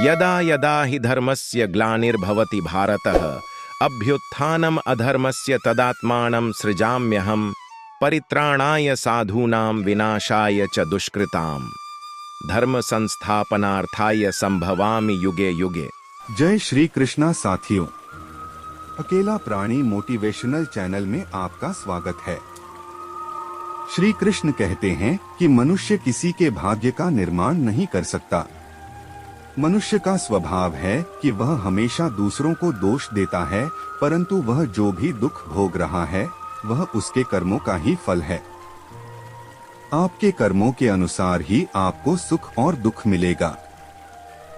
यदा यदा हि धर्मस्य ग्लानिर्भवति भारतः अभ्युत्थानम् अधर्मस्य तदात्मानं सृजाम्यहम् परित्राणाय साधूनां विनाशाय च दुष्कृताम् धर्म संस्थापनार्थाय संभवामि युगे युगे। जय श्री कृष्णा साथियों, अकेला प्राणी मोटिवेशनल चैनल में आपका स्वागत है। श्री कृष्ण कहते हैं कि मनुष्य किसी के भाग्य का निर्माण नहीं कर सकता। मनुष्य का स्वभाव है कि वह हमेशा दूसरों को दोष देता है, परंतु वह जो भी दुख भोग रहा है वह उसके कर्मों का ही फल है। आपके कर्मों के अनुसार ही आपको सुख और दुख मिलेगा।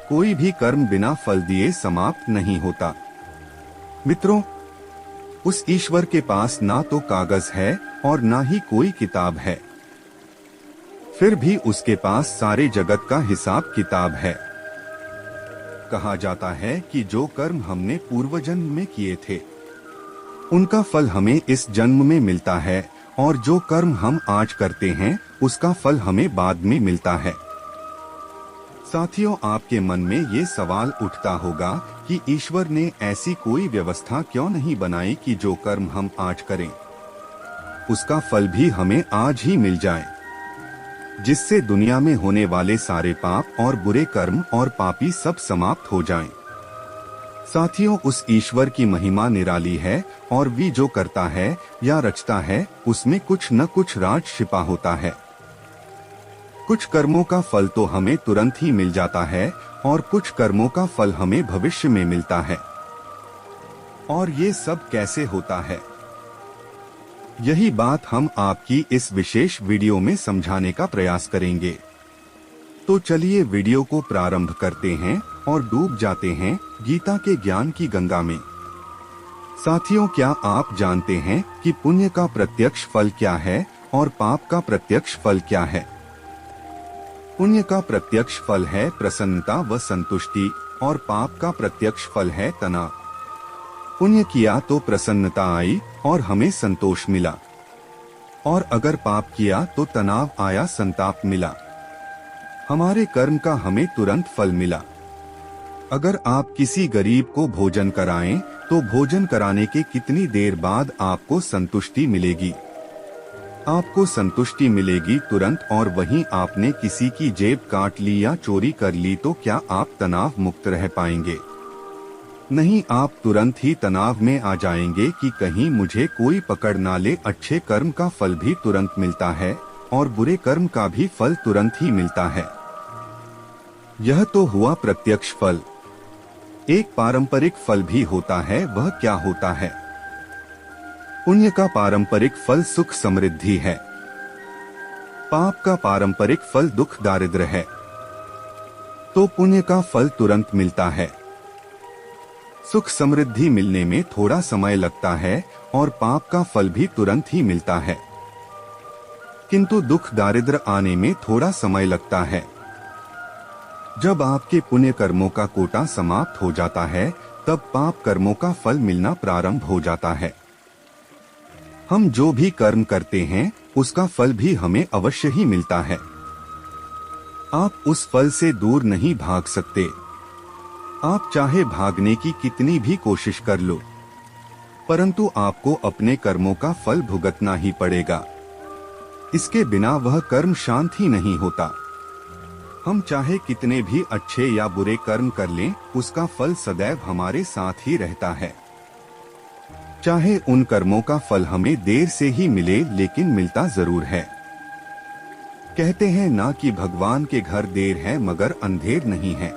कोई भी कर्म बिना फल दिए समाप्त नहीं होता। मित्रों, उस ईश्वर के पास ना तो कागज है और ना ही कोई किताब है, फिर भी उसके पास सारे जगत का हिसाब किताब है। कहा जाता है कि जो कर्म हमने पूर्व जन्म में किए थे उनका फल हमें इस जन्म में मिलता है, और जो कर्म हम आज करते हैं उसका फल हमें बाद में मिलता है। साथियों, आपके मन में ये सवाल उठता होगा कि ईश्वर ने ऐसी कोई व्यवस्था क्यों नहीं बनाई कि जो कर्म हम आज करें उसका फल भी हमें आज ही मिल जाए, जिससे दुनिया में होने वाले सारे पाप और बुरे कर्म और पापी सब समाप्त हो जाएं। साथियों, उस ईश्वर की महिमा निराली है और भी जो करता है या रचता है उसमें कुछ न कुछ राज छिपा होता है। कुछ कर्मों का फल तो हमें तुरंत ही मिल जाता है और कुछ कर्मों का फल हमें भविष्य में मिलता है। और ये सब कैसे होता है, यही बात हम आपकी इस विशेष वीडियो में समझाने का प्रयास करेंगे। तो चलिए वीडियो को प्रारंभ करते हैं और डूब जाते हैं गीता के ज्ञान की गंगा में। साथियों, क्या आप जानते हैं कि पुण्य का प्रत्यक्ष फल क्या है और पाप का प्रत्यक्ष फल क्या है? पुण्य का प्रत्यक्ष फल है प्रसन्नता व संतुष्टि और पाप का प्रत्यक्ष फल है तनाव। पुण्य किया तो प्रसन्नता आई और हमें संतोष मिला, और अगर पाप किया तो तनाव आया, संताप मिला। हमारे कर्म का हमें तुरंत फल मिला। अगर आप किसी गरीब को भोजन कराएं तो भोजन कराने के कितनी देर बाद आपको संतुष्टि मिलेगी? आपको संतुष्टि मिलेगी तुरंत। और वहीं आपने किसी की जेब काट ली या चोरी कर ली तो क्या आप तनाव मुक्त रह पाएंगे? नहीं, आप तुरंत ही तनाव में आ जाएंगे कि कहीं मुझे कोई पकड़ ना ले। अच्छे कर्म का फल भी तुरंत मिलता है और बुरे कर्म का भी फल तुरंत ही मिलता है। यह तो हुआ प्रत्यक्ष फल। एक पारंपरिक फल भी होता है, वह क्या होता है? पुण्य का पारंपरिक फल सुख समृद्धि है। पाप का पारंपरिक फल दुख दारिद्र्य है। तो पुण्य का फल तुरंत मिलता है। सुख समृद्धि मिलने में थोड़ा समय लगता है और पाप का फल भी तुरंत ही मिलता है, किंतु दुख दारिद्र्य आने में थोड़ा समय लगता है। जब आपके पुण्य कर्मों का कोटा समाप्त हो जाता है तब पाप कर्मों का फल मिलना प्रारंभ हो जाता है। हम जो भी कर्म करते हैं उसका फल भी हमें अवश्य ही मिलता है। आप उस फल से दूर नहीं भाग सकते। आप चाहे भागने की कितनी भी कोशिश कर लो, परंतु आपको अपने कर्मों का फल भुगतना ही पड़ेगा। इसके बिना वह कर्म शांत ही नहीं होता। हम चाहे कितने भी अच्छे या बुरे कर्म कर लें, उसका फल सदैव हमारे साथ ही रहता है। चाहे उन कर्मों का फल हमें देर से ही मिले, लेकिन मिलता जरूर है। कहते हैं ना कि भगवान के घर देर है मगर अंधेर नहीं है।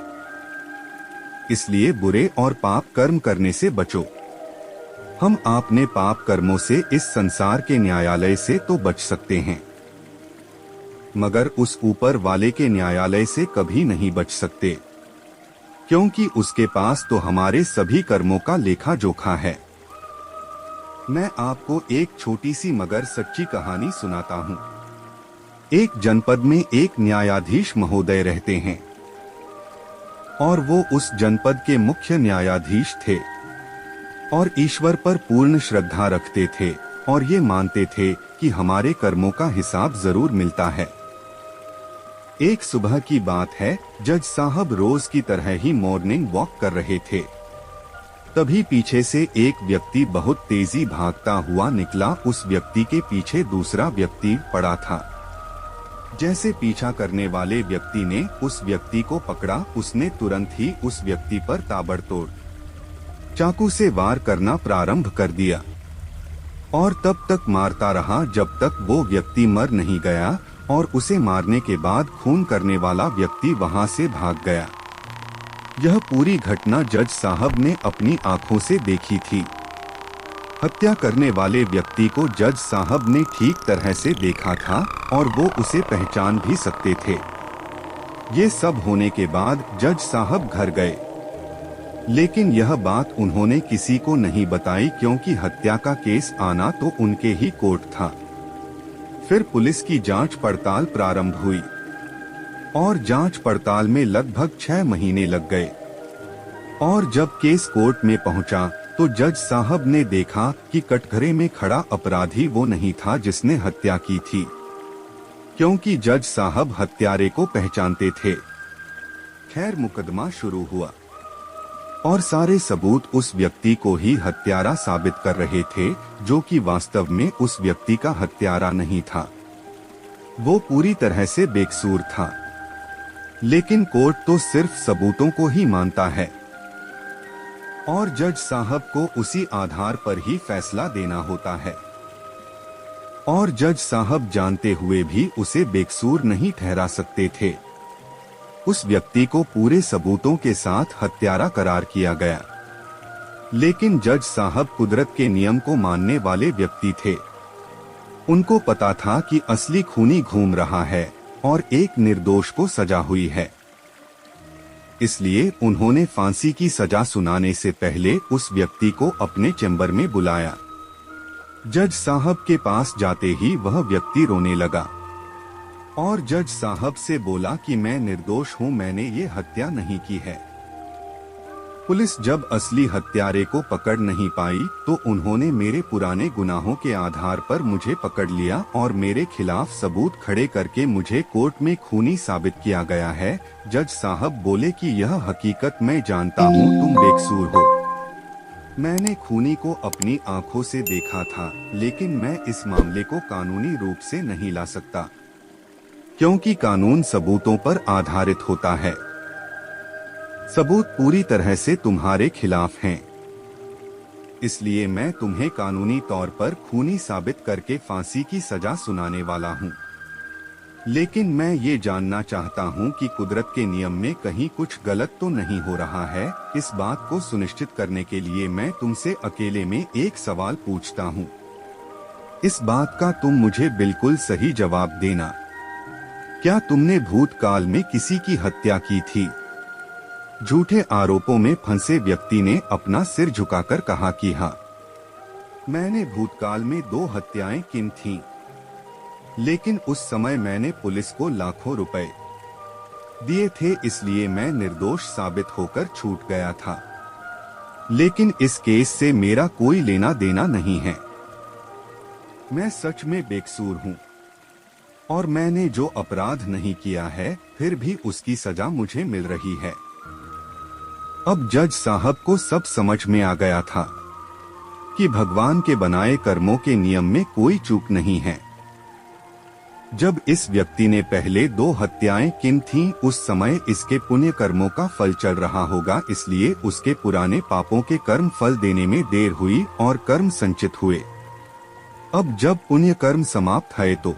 इसलिए बुरे और पाप कर्म करने से बचो। हम अपने पाप कर्मों से इस संसार के न्यायालय से तो बच सकते हैं, मगर उस ऊपर वाले के न्यायालय से कभी नहीं बच सकते, क्योंकि उसके पास तो हमारे सभी कर्मों का लेखा जोखा है। मैं आपको एक छोटी सी मगर सच्ची कहानी सुनाता हूँ। एक जनपद में एक न्यायाधीश महोदय रहते हैं और वो उस जनपद के मुख्य न्यायाधीश थे और ईश्वर पर पूर्ण श्रद्धा रखते थे और ये मानते थे कि हमारे कर्मों का हिसाब जरूर मिलता है। एक सुबह की बात है, जज साहब रोज की तरह ही मॉर्निंग वॉक कर रहे थे। तभी पीछे से एक व्यक्ति बहुत तेजी भागता हुआ निकला। उस व्यक्ति के पीछे दूसरा व्यक्ति पड़ा था। जैसे पीछा करने वाले व्यक्ति ने उस व्यक्ति को पकड़ा, उसने तुरंत ही उस व्यक्ति पर ताबड़तोड़ चाकू से वार करना प्रारंभ कर दिया और तब तक मारता रहा जब तक वो व्यक्ति मर नहीं गया और उसे मारने के बाद खून करने वाला व्यक्ति वहां से भाग गया। यह पूरी घटना जज साहब ने अपनी आंखों से देखी थी। हत्या करने वाले व्यक्ति को जज साहब ने ठीक तरह से देखा था और वो उसे पहचान भी सकते थे। ये सब होने के बाद जज साहब घर गए, लेकिन यह बात उन्होंने किसी को नहीं बताई क्योंकि हत्या का केस आना तो उनके ही कोर्ट था। फिर पुलिस की जांच पड़ताल प्रारंभ हुई और जांच पड़ताल में लगभग 6 महीने लग गए और जब केस कोर्ट में पहुंचा तो जज साहब ने देखा कि कटघरे में खड़ा अपराधी वो नहीं था जिसने हत्या की थी, क्योंकि जज साहब हत्यारे को पहचानते थे। खैर, मुकदमा शुरू हुआ और सारे सबूत उस व्यक्ति को ही हत्यारा साबित कर रहे थे, जो कि वास्तव में उस व्यक्ति का हत्यारा नहीं था। वो पूरी तरह से बेकसूर था, लेकिन कोर्ट तो सिर्फ सबूतों को ही मानता है और जज साहब को उसी आधार पर ही फैसला देना होता है। और जज साहब जानते हुए भी उसे बेकसूर नहीं ठहरा सकते थे। उस व्यक्ति को पूरे सबूतों के साथ हत्यारा करार किया गया, लेकिन जज साहब कुदरत के नियम को मानने वाले व्यक्ति थे। उनको पता था कि असली खूनी घूम रहा है और एक निर्दोष को सजा हुई है, इसलिए उन्होंने फांसी की सजा सुनाने से पहले उस व्यक्ति को अपने चैम्बर में बुलाया। जज साहब के पास जाते ही वह व्यक्ति रोने लगा और जज साहब से बोला कि मैं निर्दोष हूं, मैंने ये हत्या नहीं की है। पुलिस जब असली हत्यारे को पकड़ नहीं पाई तो उन्होंने मेरे पुराने गुनाहों के आधार पर मुझे पकड़ लिया और मेरे खिलाफ सबूत खड़े करके मुझे कोर्ट में खूनी साबित किया गया है। जज साहब बोले कि यह हकीकत मैं जानता हूँ, तुम बेकसूर हो। मैंने खूनी को अपनी आंखों से देखा था, लेकिन मैं इस मामले को कानूनी रूप से नहीं ला सकता, क्योंकि कानून सबूतों पर आधारित होता है। सबूत पूरी तरह से तुम्हारे खिलाफ हैं, इसलिए मैं तुम्हें कानूनी तौर पर खूनी साबित करके फांसी की सजा सुनाने वाला हूं। लेकिन मैं ये जानना चाहता हूं कि कुदरत के नियम में कहीं कुछ गलत तो नहीं हो रहा है। इस बात को सुनिश्चित करने के लिए मैं तुमसे अकेले में एक सवाल पूछता हूं। इस बात का तुम मुझे बिल्कुल सही जवाब देना। क्या तुमने भूतकाल में किसी की हत्या की थी? झूठे आरोपों में फंसे व्यक्ति ने अपना सिर झुकाकर कहा कि हाँ, मैंने भूतकाल में 2 हत्याएं की थीं, लेकिन उस समय मैंने पुलिस को लाखों रुपए दिए थे, इसलिए मैं निर्दोष साबित होकर छूट गया था। लेकिन इस केस से मेरा कोई लेना देना नहीं है। मैं सच में बेकसूर हूँ और मैंने जो अपराध नहीं किया है, फिर भी उसकी सजा मुझे मिल रही है। अब जज साहब को सब समझ में आ गया था कि भगवान के बनाए कर्मों के नियम में कोई चूक नहीं है। जब इस व्यक्ति ने पहले 2 हत्याएं की थीं, उस समय इसके पुण्य कर्मों का फल चल रहा होगा, इसलिए उसके पुराने पापों के कर्म फल देने में देर हुई और कर्म संचित हुए। अब जब पुण्य कर्म समाप्त है तो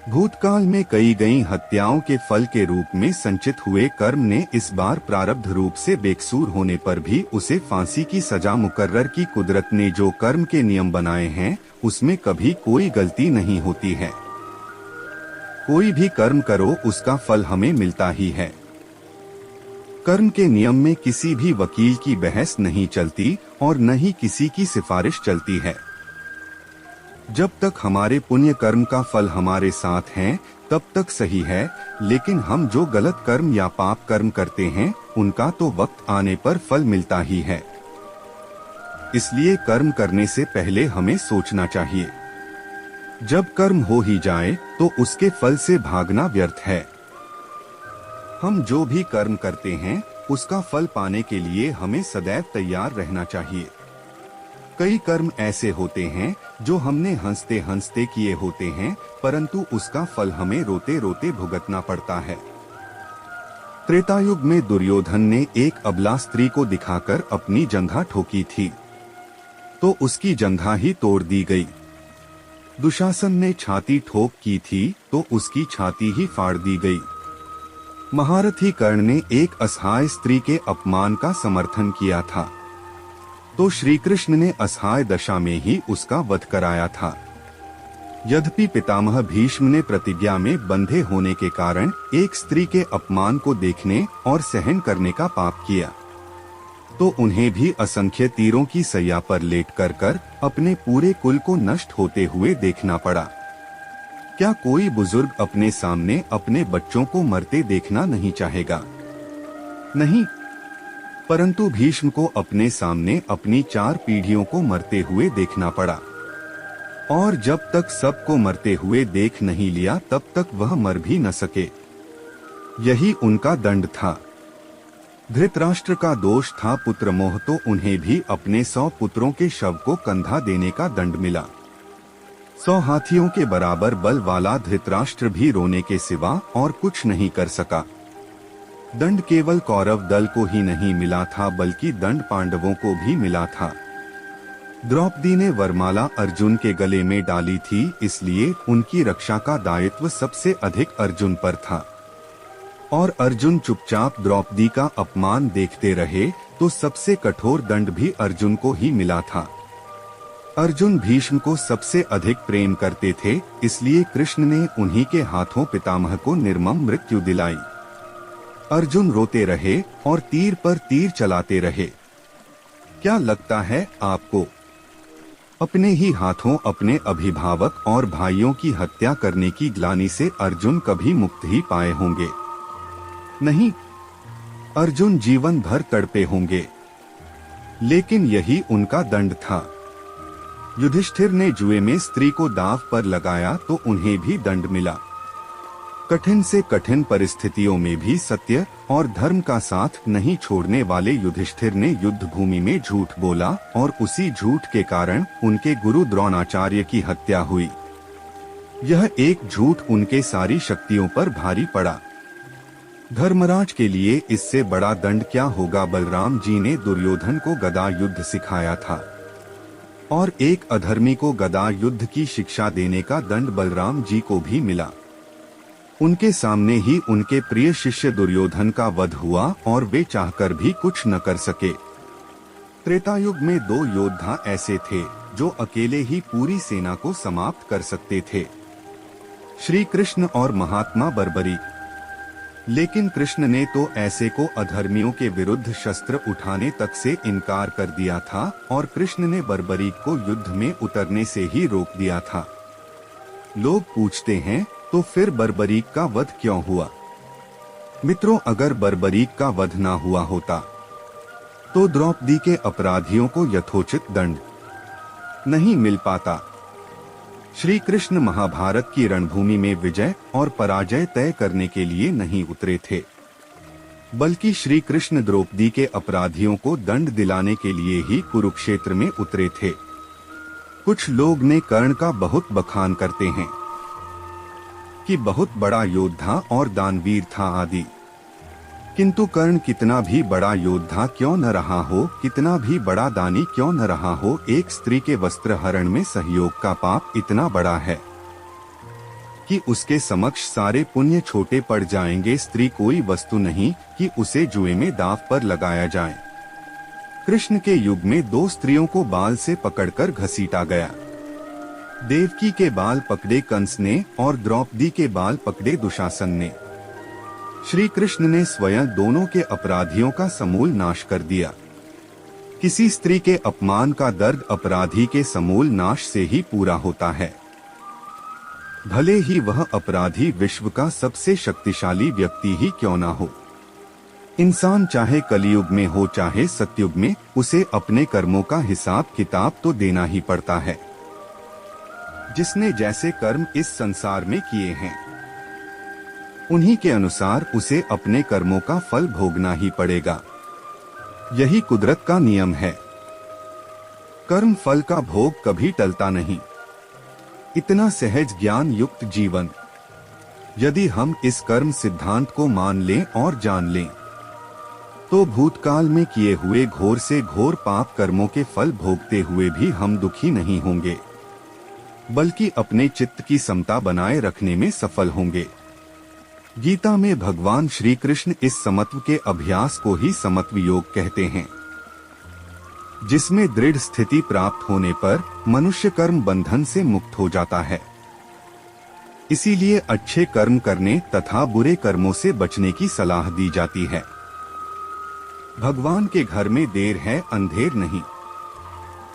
भूतकाल में कई गई हत्याओं के फल के रूप में संचित हुए कर्म ने इस बार प्रारब्ध रूप से बेकसूर होने पर भी उसे फांसी की सजा मुकर्रर की। कुदरत ने जो कर्म के नियम बनाए हैं, उसमें कभी कोई गलती नहीं होती है। कोई भी कर्म करो, उसका फल हमें मिलता ही है। कर्म के नियम में किसी भी वकील की बहस नहीं चलती और न ही किसी की सिफारिश चलती है। जब तक हमारे पुण्य कर्म का फल हमारे साथ है, तब तक सही है, लेकिन हम जो गलत कर्म या पाप कर्म करते हैं, उनका तो वक्त आने पर फल मिलता ही है। इसलिए कर्म करने से पहले हमें सोचना चाहिए। जब कर्म हो ही जाए तो उसके फल से भागना व्यर्थ है। हम जो भी कर्म करते हैं उसका फल पाने के लिए हमें सदैव तैयार रहना चाहिए। कई कर्म ऐसे होते हैं जो हमने हंसते हंसते किए होते हैं, परंतु उसका फल हमें रोते रोते भुगतना पड़ता है। त्रेतायुग में दुर्योधन ने एक अबला स्त्री को दिखाकर अपनी जंघा ठोकी थी, तो उसकी जंघा ही तोड़ दी गई। दुशासन ने छाती ठोक की थी तो उसकी छाती ही फाड़ दी गई। महारथी कर्ण ने एक असहाय स्त्री के अपमान का समर्थन किया था, तो श्री कृष्ण ने असहाय दशा में ही उसका वध कराया था। यद्यपि पितामह भीष्म ने प्रतिज्ञा में बंधे होने के कारण एक स्त्री के अपमान को देखने और सहन करने का पाप किया, तो उन्हें भी असंख्य तीरों की सैया पर लेट कर अपने पूरे कुल को नष्ट होते हुए देखना पड़ा। क्या कोई बुजुर्ग अपने सामने अपने बच्चों को मरते देखना नहीं चाहेगा? नहीं, परंतु भीष्म को अपने सामने अपनी 4 पीढ़ियों को मरते हुए देखना पड़ा, और जब तक सबको मरते हुए देख नहीं लिया तब तक वह मर भी न सके। यही उनका दंड था। धृतराष्ट्र का दोष था पुत्र मोह, तो उन्हें भी अपने 100 पुत्रों के शव को कंधा देने का दंड मिला। 100 हाथियों के बराबर बल वाला धृतराष्ट्र भी रोने के सिवा और कुछ नहीं कर सका। दंड केवल कौरव दल को ही नहीं मिला था, बल्कि दंड पांडवों को भी मिला था। द्रौपदी ने वरमाला अर्जुन के गले में डाली थी, इसलिए उनकी रक्षा का दायित्व सबसे अधिक अर्जुन पर था, और अर्जुन चुपचाप द्रौपदी का अपमान देखते रहे तो सबसे कठोर दंड भी अर्जुन को ही मिला था। अर्जुन भीष्म को सबसे अधिक प्रेम करते थे, इसलिए कृष्ण ने उन्हीं के हाथों पितामह को निर्मम मृत्यु दिलाई। अर्जुन रोते रहे और तीर पर तीर चलाते रहे। क्या लगता है आपको? अपने ही हाथों अपने अभिभावक और भाइयों की हत्या करने की ग्लानि से अर्जुन कभी मुक्त ही पाए होंगे? नहीं, अर्जुन जीवन भर तड़पे होंगे। लेकिन यही उनका दंड था। युधिष्ठिर ने जुए में स्त्री को दांव पर लगाया तो उन्हें भी दंड मिला। कठिन से कठिन परिस्थितियों में भी सत्य और धर्म का साथ नहीं छोड़ने वाले युधिष्ठिर ने युद्ध भूमि में झूठ बोला, और उसी झूठ के कारण उनके गुरु द्रोणाचार्य की हत्या हुई। यह एक झूठ उनके सारी शक्तियों पर भारी पड़ा। धर्मराज के लिए इससे बड़ा दंड क्या होगा? बलराम जी ने दुर्योधन को गदा युद्ध सिखाया था, और एक अधर्मी को गदा युद्ध की शिक्षा देने का दंड बलराम जी को भी मिला। उनके सामने ही उनके प्रिय शिष्य दुर्योधन का वध हुआ, और वे चाहकर भी कुछ न कर सके। त्रेतायुग में 2 योद्धा ऐसे थे जो अकेले ही पूरी सेना को समाप्त कर सकते थे, श्री कृष्ण और महात्मा बर्बरीक। लेकिन कृष्ण ने तो ऐसे को अधर्मियों के विरुद्ध शस्त्र उठाने तक से इनकार कर दिया था, और कृष्ण ने बर्बरीक को युद्ध में उतरने से ही रोक दिया था। लोग पूछते हैं, तो फिर बर्बरीक का वध क्यों हुआ? मित्रों, अगर बर्बरीक का वध ना हुआ होता तो द्रौपदी के अपराधियों को यथोचित दंड नहीं मिल पाता। श्री कृष्ण महाभारत की रणभूमि में विजय और पराजय तय करने के लिए नहीं उतरे थे, बल्कि श्री कृष्ण द्रौपदी के अपराधियों को दंड दिलाने के लिए ही कुरुक्षेत्र में उतरे थे। कुछ लोग ने कर्ण का बहुत बखान करते हैं कि बहुत बड़ा योद्धा और दानवीर था आदि, किंतु कर्ण कितना भी बड़ा योद्धा क्यों न रहा हो, कितना भी बड़ा दानी क्यों न रहा हो, एक स्त्री के वस्त्र हरण में सहयोग का पाप इतना बड़ा है कि उसके समक्ष सारे पुण्य छोटे पड़ जाएंगे। स्त्री कोई वस्तु नहीं कि उसे जुए में दांव पर लगाया जाए। कृष्ण के युग में 2 स्त्रियों को बाल से पकड़कर घसीटा गया। देवकी के बाल पकड़े कंस ने और द्रौपदी के बाल पकड़े दुशासन ने। श्री कृष्ण ने स्वयं दोनों के अपराधियों का समूल नाश कर दिया। किसी स्त्री के अपमान का दर्द अपराधी के समूल नाश से ही पूरा होता है, भले ही वह अपराधी विश्व का सबसे शक्तिशाली व्यक्ति ही क्यों ना हो। इंसान चाहे कलयुग में हो चाहे सतयुग में, उसे अपने कर्मों का हिसाब किताब तो देना ही पड़ता है, जिसने जैसे कर्म इस संसार में किए हैं। उन्हीं के अनुसार उसे अपने कर्मों का फल भोगना ही पड़ेगा। यही कुदरत का नियम है। कर्म फल का भोग कभी टलता नहीं। इतना सहज ज्ञान युक्त जीवन, यदि हम इस कर्म सिद्धांत को मान लें और जान लें, तो भूतकाल में किए हुए घोर से घोर पाप कर्मों के फल भोगते हुए भी हम दुखी नहीं होंगे, बल्कि अपने चित्त की समता बनाए रखने में सफल होंगे। गीता में भगवान श्री कृष्ण इस समत्व के अभ्यास को ही समत्व योग कहते हैं, जिसमें दृढ़ स्थिति प्राप्त होने पर मनुष्य कर्म बंधन से मुक्त हो जाता है। इसीलिए अच्छे कर्म करने तथा बुरे कर्मों से बचने की सलाह दी जाती है। भगवान के घर में देर है अंधेर नहीं,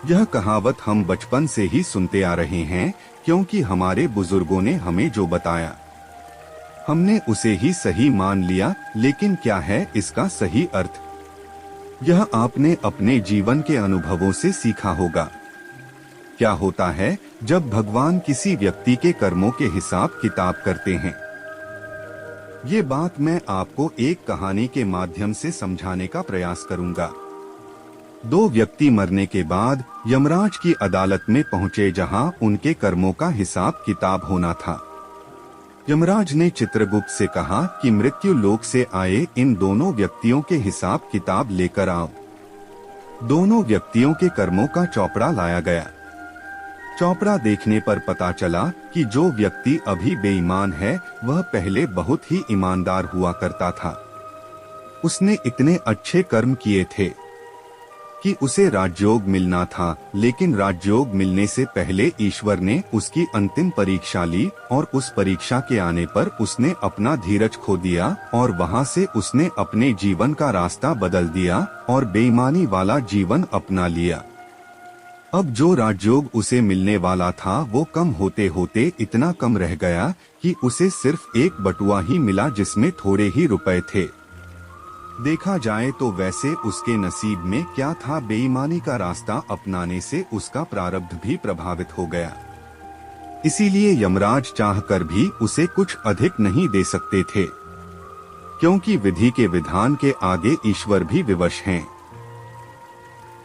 यह कहावत हम बचपन से ही सुनते आ रहे हैं, क्योंकि हमारे बुजुर्गों ने हमें जो बताया हमने उसे ही सही मान लिया। लेकिन क्या है इसका सही अर्थ, यह आपने अपने जीवन के अनुभवों से सीखा होगा। क्या होता है जब भगवान किसी व्यक्ति के कर्मों के हिसाब किताब करते हैं? ये बात मैं आपको एक कहानी के माध्यम से समझाने का प्रयास करूंगा। दो व्यक्ति मरने के बाद यमराज की अदालत में पहुंचे, जहां उनके कर्मों का हिसाब किताब होना था। यमराज ने चित्रगुप्त से कहा कि मृत्यु लोक से आए इन दोनों व्यक्तियों के हिसाब किताब लेकर आओ। दोनों व्यक्तियों के कर्मों का चौपड़ा लाया गया। चौपड़ा देखने पर पता चला कि जो व्यक्ति अभी बेईमान है वह पहले बहुत ही ईमानदार हुआ करता था। उसने इतने अच्छे कर्म किए थे कि उसे राजयोग मिलना था, लेकिन राजयोग मिलने से पहले ईश्वर ने उसकी अंतिम परीक्षा ली और उस परीक्षा के आने पर उसने अपना धीरज खो दिया और वहां से उसने अपने जीवन का रास्ता बदल दिया और बेईमानी वाला जीवन अपना लिया। अब जो राजयोग उसे मिलने वाला था वो कम होते होते इतना कम रह गया कि उसे सिर्फ एक बटुआ ही मिला, जिसमें थोड़े ही रुपए थे। देखा जाए तो वैसे उसके नसीब में क्या था, बेईमानी का रास्ता अपनाने से उसका प्रारब्ध भी प्रभावित हो गया। इसीलिए यमराज चाहकर भी उसे कुछ अधिक नहीं दे सकते थे, क्योंकि विधि के विधान के आगे ईश्वर भी विवश हैं।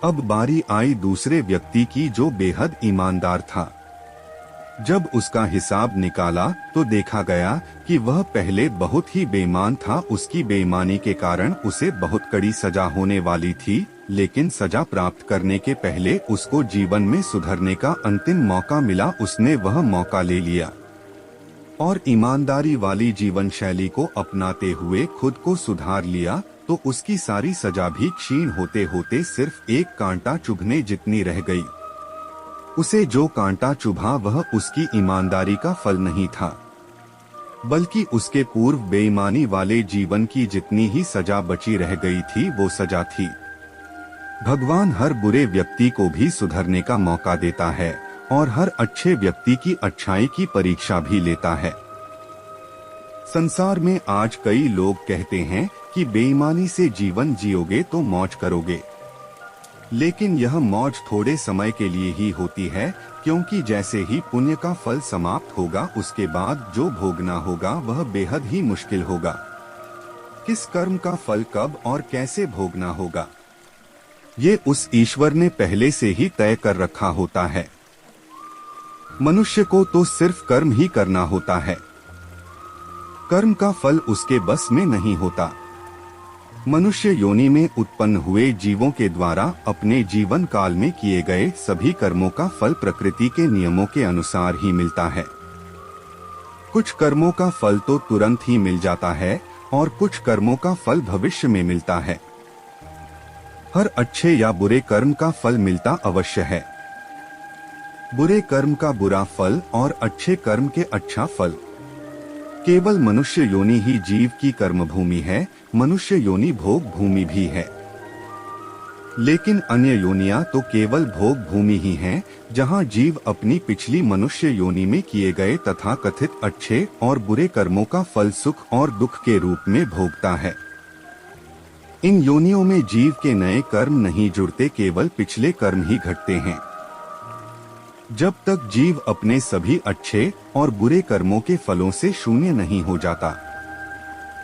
अब बारी आई दूसरे व्यक्ति की, जो बेहद ईमानदार था। जब उसका हिसाब निकाला तो देखा गया कि वह पहले बहुत ही बेईमान था। उसकी बेईमानी के कारण उसे बहुत कड़ी सजा होने वाली थी, लेकिन सजा प्राप्त करने के पहले उसको जीवन में सुधरने का अंतिम मौका मिला। उसने वह मौका ले लिया और ईमानदारी वाली जीवन शैली को अपनाते हुए खुद को सुधार लिया, तो उसकी सारी सजा भी क्षीण होते होते सिर्फ एक कांटा चुभने जितनी रह गई। उसे जो कांटा चुभा वह उसकी ईमानदारी का फल नहीं था, बल्कि उसके पूर्व बेईमानी वाले जीवन की जितनी ही सजा बची रह गई थी वो सजा थी। भगवान हर बुरे व्यक्ति को भी सुधरने का मौका देता है और हर अच्छे व्यक्ति की अच्छाई की परीक्षा भी लेता है। संसार में आज कई लोग कहते हैं कि बेईमानी से जीवन जियोगे तो मौज करोगे, लेकिन यह मौज थोड़े समय के लिए ही होती है, क्योंकि जैसे ही पुण्य का फल समाप्त होगा उसके बाद जो भोगना होगा वह बेहद ही मुश्किल होगा। किस कर्म का फल कब और कैसे भोगना होगा, ये उस ईश्वर ने पहले से ही तय कर रखा होता है। मनुष्य को तो सिर्फ कर्म ही करना होता है, कर्म का फल उसके बस में नहीं होता। मनुष्य योनि में उत्पन्न हुए जीवों के द्वारा अपने जीवन काल में किए गए सभी कर्मों का फल प्रकृति के नियमों के अनुसार ही मिलता है। कुछ कर्मों का फल तो तुरंत ही मिल जाता है और कुछ कर्मों का फल भविष्य में मिलता है। हर अच्छे या बुरे कर्म का फल मिलता अवश्य है। बुरे कर्म का बुरा फल और अच्छे कर्म के अच्छा फल। केवल मनुष्य योनि ही जीव की कर्म भूमि है, मनुष्य योनि भोग भूमि भी है। लेकिन अन्य योनियां तो केवल भोग भूमि ही हैं, जहां जीव अपनी पिछली मनुष्य योनि में किए गए तथा कथित अच्छे और बुरे कर्मों का फल सुख और दुख के रूप में भोगता है। इन योनियों में जीव के नए कर्म नहीं जुड़ते, केवल पिछले कर्म ही घटते हैं। जब तक जीव अपने सभी अच्छे और बुरे कर्मों के फलों से शून्य नहीं हो जाता,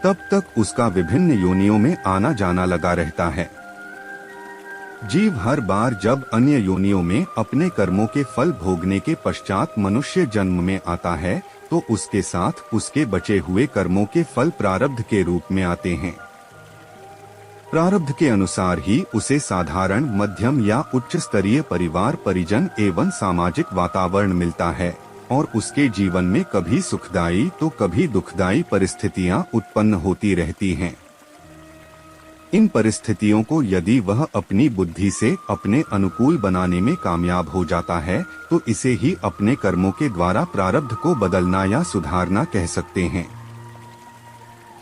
तब तक उसका विभिन्न योनियों में आना जाना लगा रहता है। जीव हर बार जब अन्य योनियों में अपने कर्मों के फल भोगने के पश्चात मनुष्य जन्म में आता है तो उसके साथ उसके बचे हुए कर्मों के फल प्रारब्ध के रूप में आते हैं। प्रारब्ध के अनुसार ही उसे साधारण, मध्यम या उच्च स्तरीय परिवार, परिजन एवं सामाजिक वातावरण मिलता है और उसके जीवन में कभी सुखदायी तो कभी दुखदायी परिस्थितियां उत्पन्न होती रहती हैं। इन परिस्थितियों को यदि वह अपनी बुद्धि से अपने अनुकूल बनाने में कामयाब हो जाता है तो इसे ही अपने कर्मों के द्वारा प्रारब्ध को बदलना या सुधारना कह सकते हैं।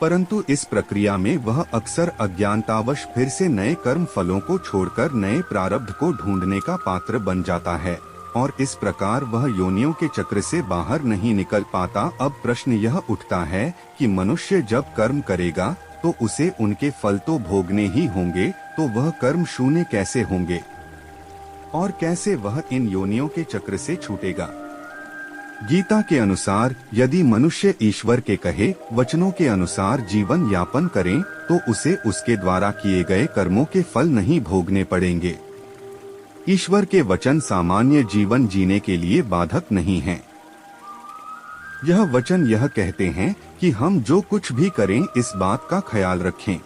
परंतु इस प्रक्रिया में वह अक्सर अज्ञानतावश फिर से नए कर्म फलों को छोड़कर नए प्रारब्ध को ढूंढने का पात्र बन जाता है और इस प्रकार वह योनियों के चक्र से बाहर नहीं निकल पाता। अब प्रश्न यह उठता है कि मनुष्य जब कर्म करेगा तो उसे उनके फल तो भोगने ही होंगे, तो वह कर्म शून्य कैसे होंगे और कैसे वह इन योनियों के चक्र से छूटेगा। गीता के अनुसार यदि मनुष्य ईश्वर के कहे वचनों के अनुसार जीवन यापन करें तो उसे उसके द्वारा किए गए कर्मों के फल नहीं भोगने पड़ेंगे। ईश्वर के वचन सामान्य जीवन जीने के लिए बाधक नहीं हैं। यह वचन यह कहते हैं कि हम जो कुछ भी करें इस बात का ख्याल रखें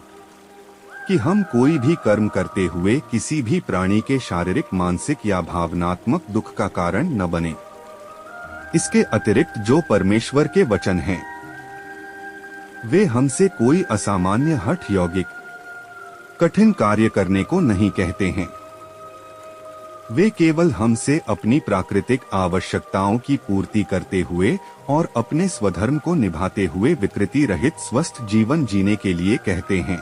कि हम कोई भी कर्म करते हुए किसी भी प्राणी के शारीरिक, मानसिक या भावनात्मक दुख का कारण न बने। इसके अतिरिक्त जो परमेश्वर के वचन हैं, वे हमसे कोई असामान्य, हठ यौगिक, कठिन कार्य करने को नहीं कहते हैं। वे केवल हमसे अपनी प्राकृतिक आवश्यकताओं की पूर्ति करते हुए और अपने स्वधर्म को निभाते हुए विकृति रहित स्वस्थ जीवन जीने के लिए कहते हैं।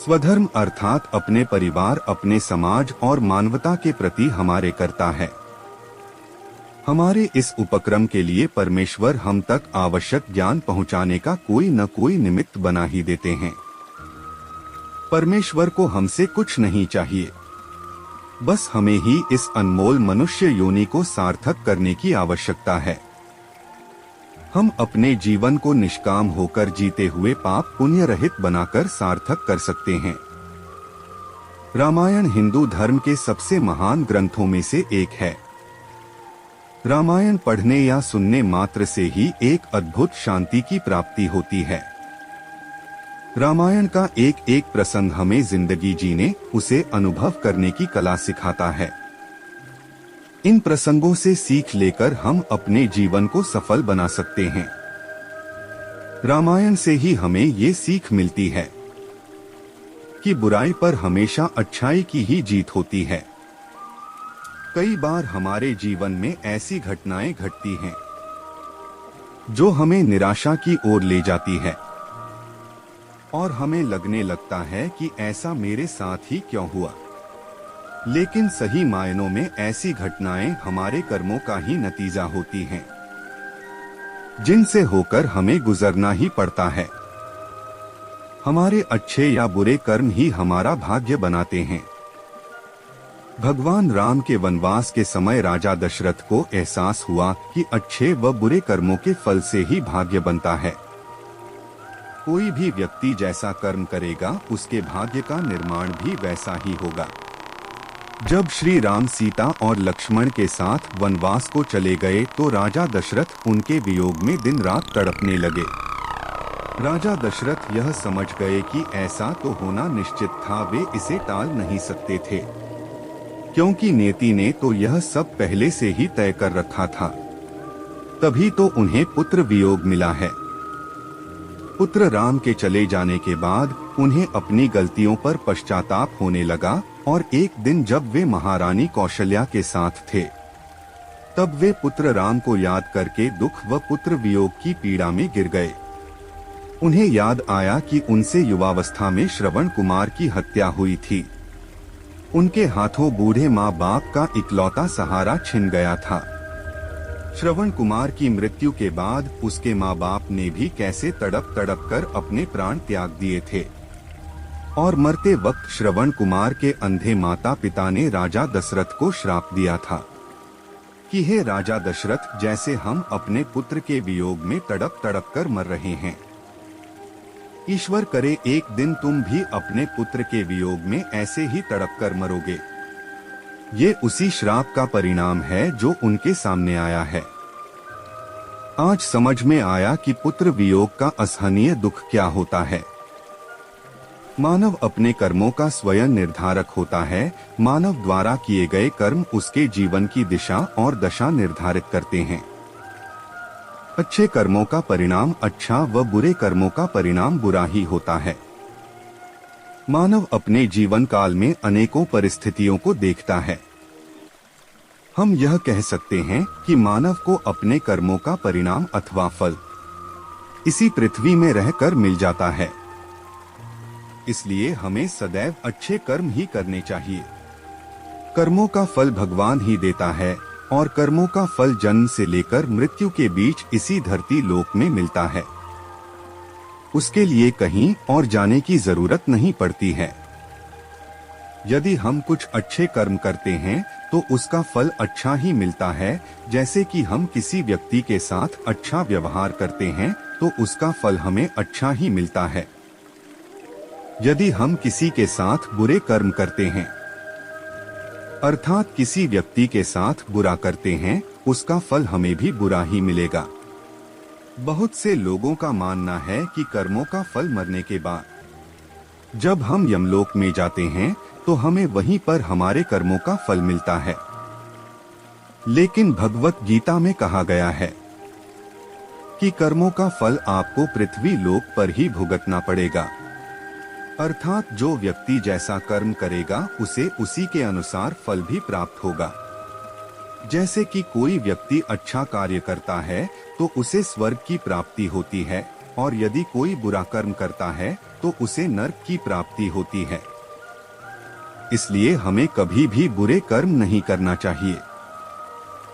स्वधर्म अर्थात अपने परिवार, अपने समाज और मानवता के प्रति हमारे कर्ता है। हमारे इस उपक्रम के लिए परमेश्वर हम तक आवश्यक ज्ञान पहुंचाने का कोई न कोई निमित्त बना ही देते हैं। परमेश्वर को हमसे कुछ नहीं चाहिए, बस हमें ही इस अनमोल मनुष्य योनि को सार्थक करने की आवश्यकता है। हम अपने जीवन को निष्काम होकर जीते हुए पाप पुण्य रहित बनाकर सार्थक कर सकते हैं। रामायण हिंदू धर्म के सबसे महान ग्रंथों में से एक है। रामायण पढ़ने या सुनने मात्र से ही एक अद्भुत शांति की प्राप्ति होती है। रामायण का एक एक प्रसंग हमें जिंदगी जीने, उसे अनुभव करने की कला सिखाता है। इन प्रसंगों से सीख लेकर हम अपने जीवन को सफल बना सकते हैं। रामायण से ही हमें ये सीख मिलती है कि बुराई पर हमेशा अच्छाई की ही जीत होती है। कई बार हमारे जीवन में ऐसी घटनाएं घटती हैं जो हमें निराशा की ओर ले जाती है और हमें लगने लगता है कि ऐसा मेरे साथ ही क्यों हुआ। लेकिन सही मायनों में ऐसी घटनाएं हमारे कर्मों का ही नतीजा होती हैं, जिनसे होकर हमें गुजरना ही पड़ता है। हमारे अच्छे या बुरे कर्म ही हमारा भाग्य बनाते हैं। भगवान राम के वनवास के समय राजा दशरथ को एहसास हुआ कि अच्छे व बुरे कर्मों के फल से ही भाग्य बनता है। कोई भी व्यक्ति जैसा कर्म करेगा उसके भाग्य का निर्माण भी वैसा ही होगा। जब श्री राम सीता और लक्ष्मण के साथ वनवास को चले गए तो राजा दशरथ उनके वियोग में दिन रात तड़पने लगे। राजा दशरथ यह समझ गए कि ऐसा तो होना निश्चित था, वे इसे टाल नहीं सकते थे, क्योंकि नियति ने तो यह सब पहले से ही तय कर रखा था। तभी तो उन्हें पुत्र वियोग मिला है। पुत्र राम के चले जाने के बाद उन्हें अपनी गलतियों पर पश्चाताप होने लगा और एक दिन जब वे महारानी कौशल्या के साथ थे तब वे पुत्र राम को याद करके दुख व पुत्र वियोग की पीड़ा में गिर गए। उन्हें याद आया कि उनसे युवावस्था में श्रवण कुमार की हत्या हुई थी। उनके हाथों बूढ़े माँ बाप का इकलौता सहारा छिन गया था। श्रवण कुमार की मृत्यु के बाद उसके माँ बाप ने भी कैसे तड़प तड़प कर अपने प्राण त्याग दिए थे और मरते वक्त श्रवण कुमार के अंधे माता पिता ने राजा दशरथ को श्राप दिया था कि हे राजा दशरथ, जैसे हम अपने पुत्र के वियोग में तड़प तड़प कर मर रहे हैं, ईश्वर करे एक दिन तुम भी अपने पुत्र के वियोग में ऐसे ही तड़प कर मरोगे। ये उसी श्राप का परिणाम है जो उनके सामने आया है। आज समझ में आया कि पुत्र वियोग का असहनीय दुख क्या होता है। मानव अपने कर्मों का स्वयं निर्धारक होता है। मानव द्वारा किए गए कर्म उसके जीवन की दिशा और दशा निर्धारित करते हैं। अच्छे कर्मों का परिणाम अच्छा व बुरे कर्मों का परिणाम बुरा ही होता है। मानव अपने जीवन काल में अनेकों परिस्थितियों को देखता है। हम यह कह सकते हैं कि मानव को अपने कर्मों का परिणाम अथवा फल इसी पृथ्वी में रहकर मिल जाता है। इसलिए हमें सदैव अच्छे कर्म ही करने चाहिए। कर्मों का फल भगवान ही देता है और कर्मों का फल जन्म से लेकर मृत्यु के बीच इसी धरती लोक में मिलता है। उसके लिए कहीं और जाने की जरूरत नहीं पड़ती है। यदि हम कुछ अच्छे कर्म करते हैं तो उसका फल अच्छा ही मिलता है। जैसे कि हम किसी व्यक्ति के साथ अच्छा व्यवहार करते हैं तो उसका फल हमें अच्छा ही मिलता है। यदि हम किसी के साथ बुरे कर्म करते हैं अर्थात किसी व्यक्ति के साथ बुरा करते हैं, उसका फल हमें भी बुरा ही मिलेगा। बहुत से लोगों का मानना है कि कर्मों का फल मरने के बाद जब हम यमलोक में जाते हैं तो हमें वहीं पर हमारे कर्मों का फल मिलता है। लेकिन भगवत गीता में कहा गया है कि कर्मों का फल आपको पृथ्वी लोक पर ही भुगतना पड़ेगा। अर्थात जो व्यक्ति जैसा कर्म करेगा उसे उसी के अनुसार फल भी प्राप्त होगा। जैसे कि कोई व्यक्ति अच्छा कार्य करता है तो उसे स्वर्ग की प्राप्ति होती है और यदि कोई बुरा कर्म करता है तो उसे नरक की प्राप्ति होती है। इसलिए हमें कभी भी बुरे कर्म नहीं करना चाहिए।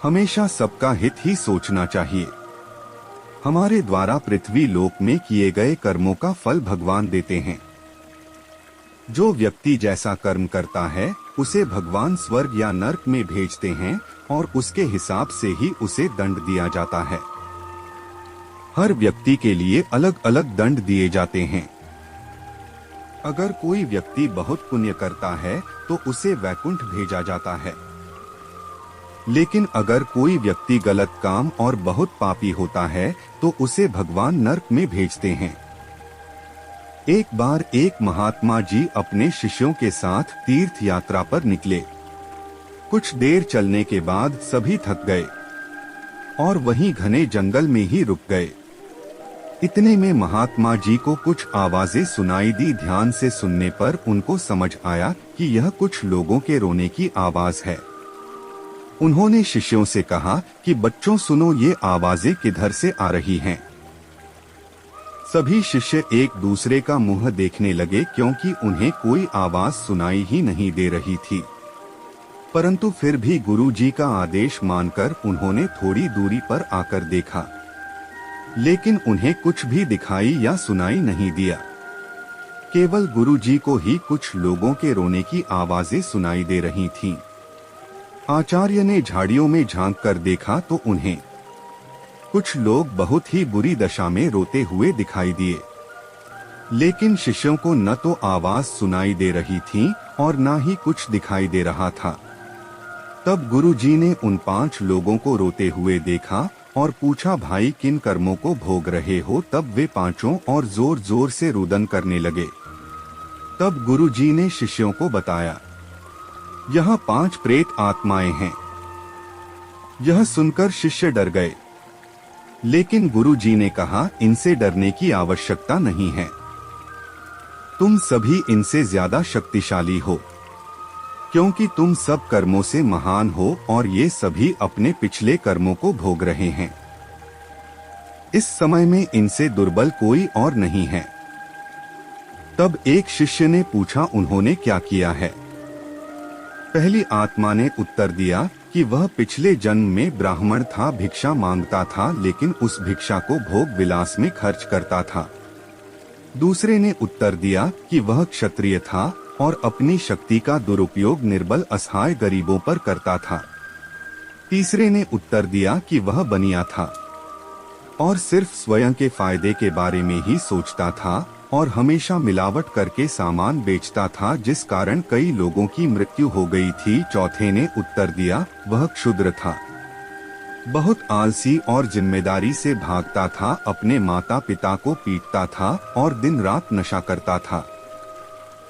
हमेशा सबका हित ही सोचना चाहिए। हमारे द्वारा पृथ्वी लोक में किए गए कर्मों का फल भगवान देते हैं। जो व्यक्ति जैसा कर्म करता है उसे भगवान स्वर्ग या नरक में भेजते हैं और उसके हिसाब से ही उसे दंड दिया जाता है। हर व्यक्ति के लिए अलग अलग दंड दिए जाते हैं। अगर कोई व्यक्ति बहुत पुण्य करता है तो उसे वैकुंठ भेजा जाता है। लेकिन अगर कोई व्यक्ति गलत काम और बहुत पापी होता है तो उसे भगवान नरक में भेजते हैं। एक बार एक महात्मा जी अपने शिष्यों के साथ तीर्थ यात्रा पर निकले। कुछ देर चलने के बाद सभी थक गए और वहीं घने जंगल में ही रुक गए। इतने में महात्मा जी को कुछ आवाजें सुनाई दी। ध्यान से सुनने पर उनको समझ आया कि यह कुछ लोगों के रोने की आवाज है। उन्होंने शिष्यों से कहा कि बच्चों सुनो, ये आवाजें किधर से आ रही हैं? सभी शिष्य एक दूसरे का मुंह देखने लगे क्योंकि उन्हें कोई आवाज सुनाई ही नहीं दे रही थी। परंतु फिर भी गुरु जी का आदेश मानकर उन्होंने थोड़ी दूरी पर आकर देखा, लेकिन उन्हें कुछ भी दिखाई या सुनाई नहीं दिया। केवल गुरु जी को ही कुछ लोगों के रोने की आवाजें सुनाई दे रही थीं। आचार्य ने झाड़ियों में झांक कर देखा तो उन्हें कुछ लोग बहुत ही बुरी दशा में रोते हुए दिखाई दिए। लेकिन शिष्यों को न तो आवाज सुनाई दे रही थी और न ही कुछ दिखाई दे रहा था। तब गुरु जी ने उन 5 लोगों को रोते हुए देखा और पूछा, भाई किन कर्मों को भोग रहे हो? तब वे पांचों और जोर जोर से रुदन करने लगे। तब गुरु जी ने शिष्यों को बताया, यहाँ 5 प्रेत आत्माएं हैं। यह सुनकर शिष्य डर गए, लेकिन गुरु जी ने कहा, इनसे डरने की आवश्यकता नहीं है। तुम सभी इनसे ज्यादा शक्तिशाली हो, क्योंकि तुम सब कर्मों से महान हो और ये सभी अपने पिछले कर्मों को भोग रहे हैं। इस समय में इनसे दुर्बल कोई और नहीं है। तब एक शिष्य ने पूछा, उन्होंने क्या किया है? पहली आत्मा ने उत्तर दिया कि वह पिछले जन्म में ब्राह्मण था, भिक्षा मांगता था, लेकिन उस भिक्षा को भोग विलास में खर्च करता था। दूसरे ने उत्तर दिया कि वह क्षत्रिय था और अपनी शक्ति का दुरुपयोग निर्बल असहाय गरीबों पर करता था। तीसरे ने उत्तर दिया कि वह बनिया था और सिर्फ स्वयं के फायदे के बारे में ही सोचता था और हमेशा मिलावट करके सामान बेचता था, जिस कारण कई लोगों की मृत्यु हो गई थी। चौथे ने उत्तर दिया, वह क्षुद्र था, बहुत आलसी और जिम्मेदारी से भागता था, अपने माता पिता को पीटता था और दिन रात नशा करता था।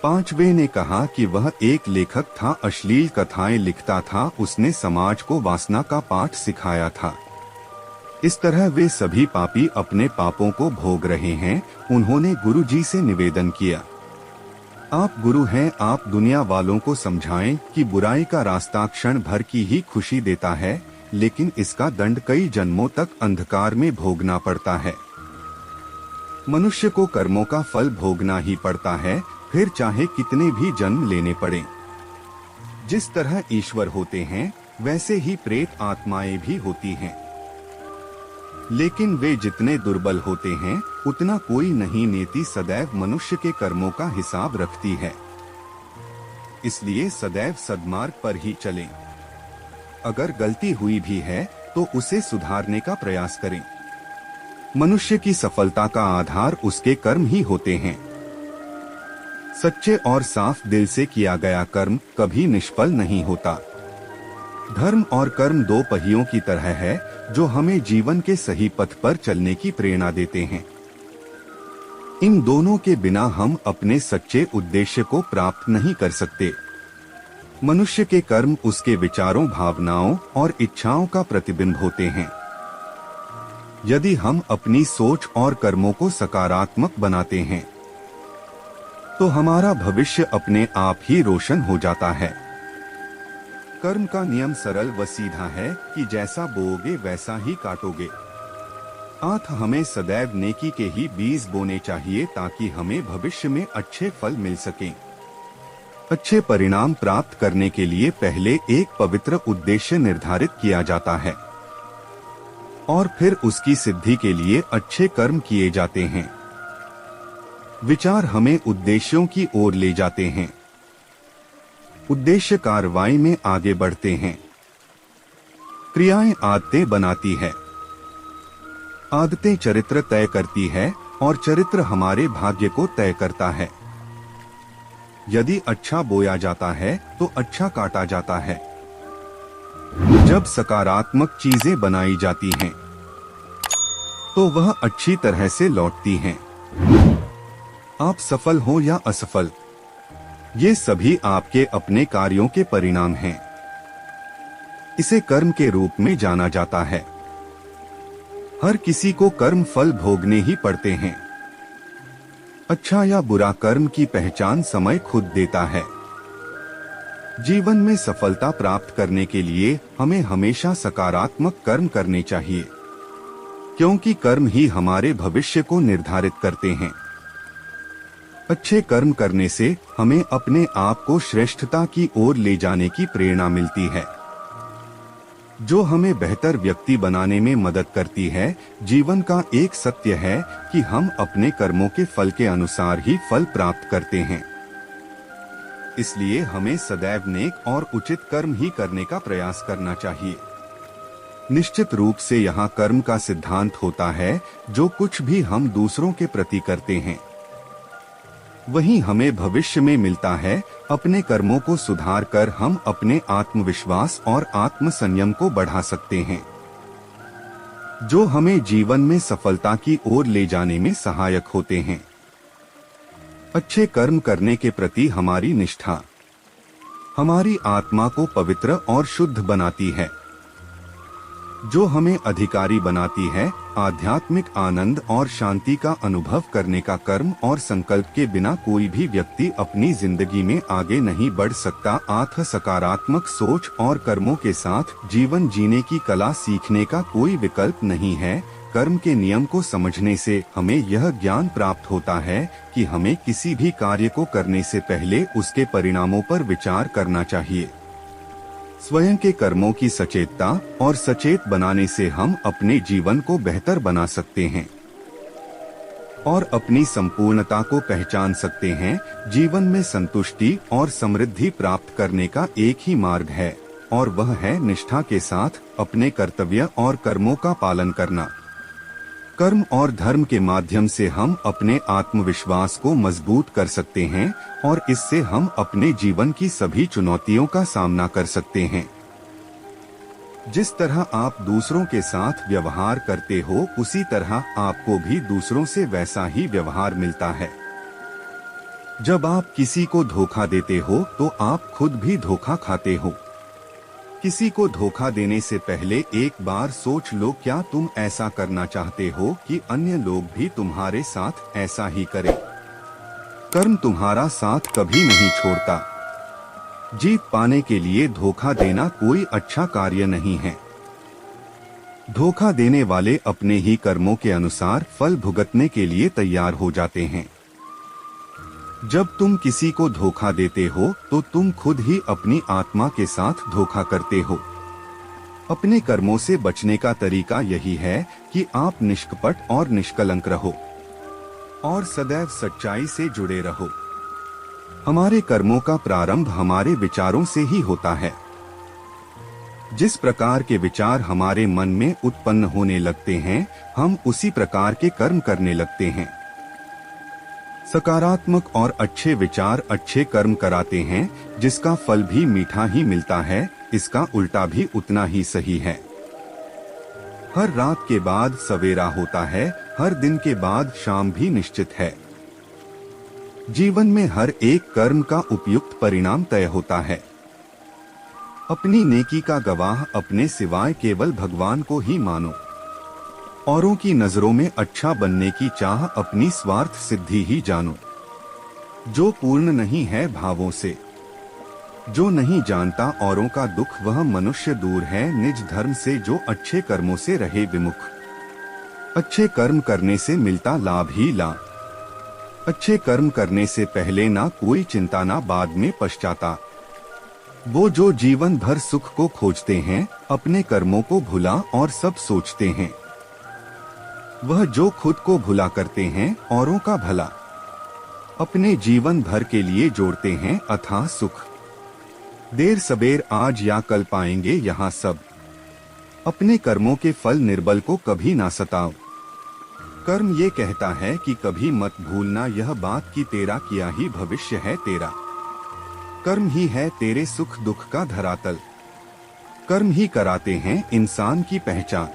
पांचवे ने कहा कि वह एक लेखक था, अश्लील कथाएं लिखता था, उसने समाज को वासना का पाठ सिखाया था। इस तरह वे सभी पापी अपने पापों को भोग रहे हैं। उन्होंने गुरुजी से निवेदन किया, आप गुरु हैं, आप दुनिया वालों को समझाएं कि बुराई का रास्ता क्षण भर की ही खुशी देता है, लेकिन इसका दंड कई जन्मों तक अंधकार में भोगना पड़ता है। मनुष्य को कर्मों का फल भोगना ही पड़ता है, फिर चाहे कितने भी जन्म लेने पड़े। जिस तरह ईश्वर होते हैं, वैसे ही प्रेत आत्माएं भी होती हैं, लेकिन वे जितने दुर्बल होते हैं, उतना कोई नहीं। नीति सदैव मनुष्य के कर्मों का हिसाब रखती है, इसलिए सदैव सद्मार्ग पर ही चलें। अगर गलती हुई भी है तो उसे सुधारने का प्रयास करें। मनुष्य की सफलता का आधार उसके कर्म ही होते हैं। सच्चे और साफ दिल से किया गया कर्म कभी निष्फल नहीं होता। धर्म और कर्म दो पहियों की तरह है, जो हमें जीवन के सही पथ पर चलने की प्रेरणा देते हैं। इन दोनों के बिना हम अपने सच्चे उद्देश्य को प्राप्त नहीं कर सकते। मनुष्य के कर्म उसके विचारों, भावनाओं और इच्छाओं का प्रतिबिंब होते हैं। यदि हम अपनी सोच और कर्मों को सकारात्मक बनाते हैं, तो हमारा भविष्य अपने आप ही रोशन हो जाता है। कर्म का नियम सरल व सीधा है कि जैसा बोओगे वैसा ही काटोगे। हमें सदैव नेकी के ही बीज बोने चाहिए, ताकि हमें भविष्य में अच्छे फल मिल सकें। अच्छे परिणाम प्राप्त करने के लिए पहले एक पवित्र उद्देश्य निर्धारित किया जाता है और फिर उसकी सिद्धि के लिए अच्छे कर्म किए जाते हैं। विचार हमें उद्देश्यों की ओर ले जाते हैं। उद्देश्य कार्रवाई में आगे बढ़ते हैं। क्रियाएं आदतें बनाती है, आदतें चरित्र तय करती है और चरित्र हमारे भाग्य को तय करता है। यदि अच्छा बोया जाता है तो अच्छा काटा जाता है। जब सकारात्मक चीजें बनाई जाती हैं, तो वह अच्छी तरह से लौटती हैं। आप सफल हो या असफल, ये सभी आपके अपने कार्यों के परिणाम हैं। इसे कर्म के रूप में जाना जाता है। हर किसी को कर्म फल भोगने ही पड़ते हैं। अच्छा या बुरा कर्म की पहचान समय खुद देता है। जीवन में सफलता प्राप्त करने के लिए हमें हमेशा सकारात्मक कर्म करने चाहिए, क्योंकि कर्म ही हमारे भविष्य को निर्धारित करते हैं। अच्छे कर्म करने से हमें अपने आप को श्रेष्ठता की ओर ले जाने की प्रेरणा मिलती है, जो हमें बेहतर व्यक्ति बनाने में मदद करती है। जीवन का एक सत्य है कि हम अपने कर्मों के फल के अनुसार ही फल प्राप्त करते हैं। इसलिए हमें सदैव नेक और उचित कर्म ही करने का प्रयास करना चाहिए। निश्चित रूप से यहाँ कर्म का सिद्धांत होता है, जो कुछ भी हम दूसरों के प्रति करते हैं, वही हमें भविष्य में मिलता है। अपने कर्मों को सुधार कर हम अपने आत्मविश्वास और आत्म संयम को बढ़ा सकते हैं, जो हमें जीवन में सफलता की ओर ले जाने में सहायक होते हैं। अच्छे कर्म करने के प्रति हमारी निष्ठा हमारी आत्मा को पवित्र और शुद्ध बनाती है, जो हमें अधिकारी बनाती है। आध्यात्मिक आनंद और शांति का अनुभव करने का कर्म और संकल्प के बिना कोई भी व्यक्ति अपनी जिंदगी में आगे नहीं बढ़ सकता। सकारात्मक सोच और कर्मों के साथ जीवन जीने की कला सीखने का कोई विकल्प नहीं है। कर्म के नियम को समझने से हमें यह ज्ञान प्राप्त होता है कि हमें किसी भी कार्य को करने से पहले उसके परिणामों पर विचार करना चाहिए। स्वयं के कर्मों की सचेतता और सचेत बनाने से हम अपने जीवन को बेहतर बना सकते हैं और अपनी संपूर्णता को पहचान सकते हैं। जीवन में संतुष्टि और समृद्धि प्राप्त करने का एक ही मार्ग है, और वह है निष्ठा के साथ अपने कर्तव्य और कर्मों का पालन करना। कर्म और धर्म के माध्यम से हम अपने आत्मविश्वास को मजबूत कर सकते हैं और इससे हम अपने जीवन की सभी चुनौतियों का सामना कर सकते हैं। जिस तरह आप दूसरों के साथ व्यवहार करते हो, उसी तरह आपको भी दूसरों से वैसा ही व्यवहार मिलता है। जब आप किसी को धोखा देते हो तो आप खुद भी धोखा खाते हो। किसी को धोखा देने से पहले एक बार सोच लो, क्या तुम ऐसा करना चाहते हो कि अन्य लोग भी तुम्हारे साथ ऐसा ही करें? कर्म तुम्हारा साथ कभी नहीं छोड़ता। जीत पाने के लिए धोखा देना कोई अच्छा कार्य नहीं है। धोखा देने वाले अपने ही कर्मों के अनुसार फल भुगतने के लिए तैयार हो जाते हैं। जब तुम किसी को धोखा देते हो तो तुम खुद ही अपनी आत्मा के साथ धोखा करते हो। अपने कर्मों से बचने का तरीका यही है कि आप निष्कपट और निष्कलंक रहो और सदैव सच्चाई से जुड़े रहो। हमारे कर्मों का प्रारंभ हमारे विचारों से ही होता है। जिस प्रकार के विचार हमारे मन में उत्पन्न होने लगते हैं, हम उसी प्रकार के कर्म करने लगते हैं। सकारात्मक और अच्छे विचार अच्छे कर्म कराते हैं, जिसका फल भी मीठा ही मिलता है। इसका उल्टा भी उतना ही सही है। हर रात के बाद सवेरा होता है, हर दिन के बाद शाम भी निश्चित है। जीवन में हर एक कर्म का उपयुक्त परिणाम तय होता है। अपनी नेकी का गवाह अपने सिवाय केवल भगवान को ही मानो। औरों की नजरों में अच्छा बनने की चाह अपनी स्वार्थ सिद्धि ही जानो। जो पूर्ण नहीं है भावों से, जो नहीं जानता औरों का दुख, वह मनुष्य दूर है निज धर्म से। जो अच्छे कर्मों से रहे विमुख, अच्छे कर्म करने से मिलता लाभ ही लाभ। अच्छे कर्म करने से पहले ना कोई चिंता, ना बाद में पश्चाताप। वो जो जीवन भर सुख को खोजते हैं, अपने कर्मों को भुला और सब सोचते हैं। वह जो खुद को भुला करते हैं, औरों का भला अपने जीवन भर के लिए जोड़ते हैं अथाह सुख। देर सबेर आज या कल पाएंगे यहाँ सब। अपने कर्मों के फल निर्बल को कभी ना सताओ। कर्म ये कहता है कि कभी मत भूलना यह बात कि तेरा किया ही भविष्य है तेरा। कर्म ही है तेरे सुख दुख का धरातल। कर्म ही कराते हैं इंसान की पहचान।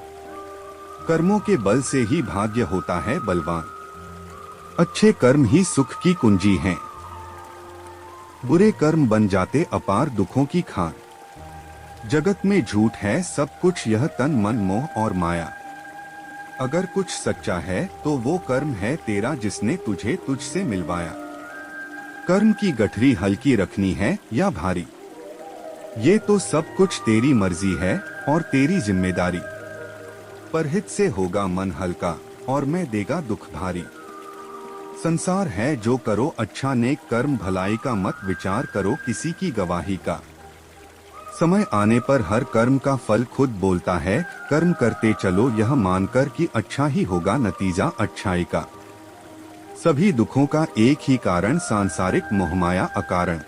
कर्मों के बल से ही भाग्य होता है बलवान। अच्छे कर्म ही सुख की कुंजी हैं। बुरे कर्म बन जाते अपार दुखों की खान। जगत में झूठ है सब कुछ, यह तन मन मोह और माया। अगर कुछ सच्चा है तो वो कर्म है तेरा, जिसने तुझे तुझसे मिलवाया। कर्म की गठरी हल्की रखनी है या भारी, ये तो सब कुछ तेरी मर्जी है और तेरी जिम्मेदारी। परहित से होगा मन हल्का और मैं देगा दुख भारी। संसार है जो करो अच्छा नेक कर्म, भलाई का मत विचार करो किसी की गवाही का। समय आने पर हर कर्म का फल खुद बोलता है। कर्म करते चलो यह मानकर कि अच्छा ही होगा नतीजा अच्छाई का। सभी दुखों का एक ही कारण सांसारिक मोहमाया अकारण।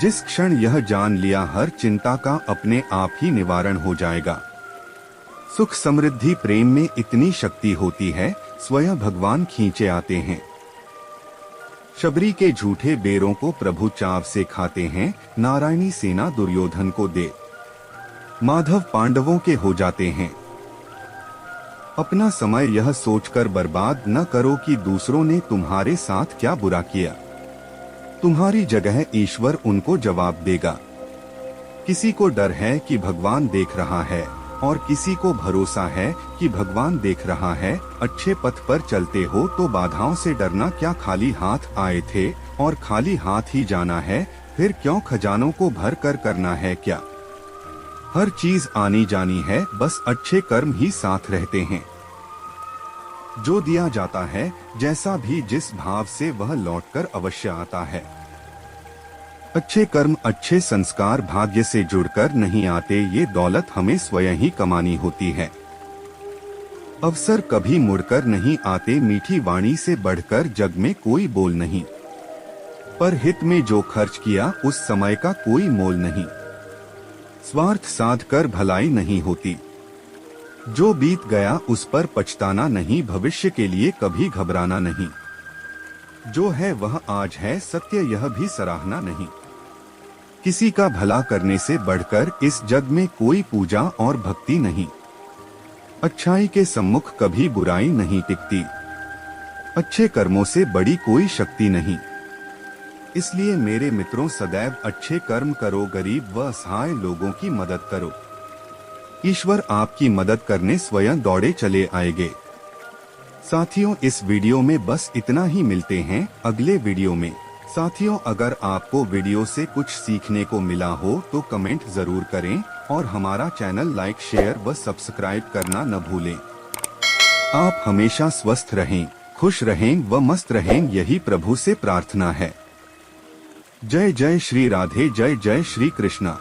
जिस क्षण यह जान लिया हर चिंता का अपने आप ही निवारण हो जाएगा। सुख समृद्धि प्रेम में इतनी शक्ति होती है, स्वयं भगवान खींचे आते हैं। शबरी के झूठे बेरों को प्रभु चाव से खाते हैं। नारायणी सेना दुर्योधन को दे, माधव पांडवों के हो जाते हैं। अपना समय यह सोचकर बर्बाद न करो कि दूसरों ने तुम्हारे साथ क्या बुरा किया। तुम्हारी जगह ईश्वर उनको जवाब देगा। किसी को डर है कि भगवान देख रहा है और किसी को भरोसा है कि भगवान देख रहा है। अच्छे पथ पर चलते हो तो बाधाओं से डरना क्या। खाली हाथ आए थे और खाली हाथ ही जाना है, फिर क्यों खजानों को भर कर करना है क्या। हर चीज आनी जानी है, बस अच्छे कर्म ही साथ रहते हैं। जो दिया जाता है जैसा भी जिस भाव से वह लौटकर अवश्य आता है। अच्छे कर्म अच्छे संस्कार भाग्य से जुड़कर नहीं आते, ये दौलत हमें स्वयं ही कमानी होती है। अवसर कभी मुड़कर नहीं आते, मीठी वाणी से बढ़कर जग में कोई बोल नहीं। पर हित में जो खर्च किया उस समय का कोई मोल नहीं। स्वार्थ साध कर भलाई नहीं होती। जो बीत गया उस पर पछताना नहीं, भविष्य के लिए कभी घबराना नहीं। जो है वह आज है, सत्य यह भी सराहना नहीं। किसी का भला करने से बढ़कर इस जग में कोई पूजा और भक्ति नहीं। अच्छाई के सम्मुख कभी बुराई नहीं टिकती। अच्छे कर्मों से बड़ी कोई शक्ति नहीं। इसलिए मेरे मित्रों, सदैव अच्छे कर्म करो, गरीब व असहाय लोगों की मदद करो। ईश्वर आपकी मदद करने स्वयं दौड़े चले आएंगे। साथियों, इस वीडियो में बस इतना ही। मिलते हैं अगले वीडियो में। साथियों, अगर आपको वीडियो से कुछ सीखने को मिला हो तो कमेंट जरूर करें और हमारा चैनल लाइक, शेयर व सब्सक्राइब करना न भूलें। आप हमेशा स्वस्थ रहें, खुश रहें व मस्त रहें, यही प्रभु से प्रार्थना है। जय जय श्री राधे, जय जय श्री कृष्णा।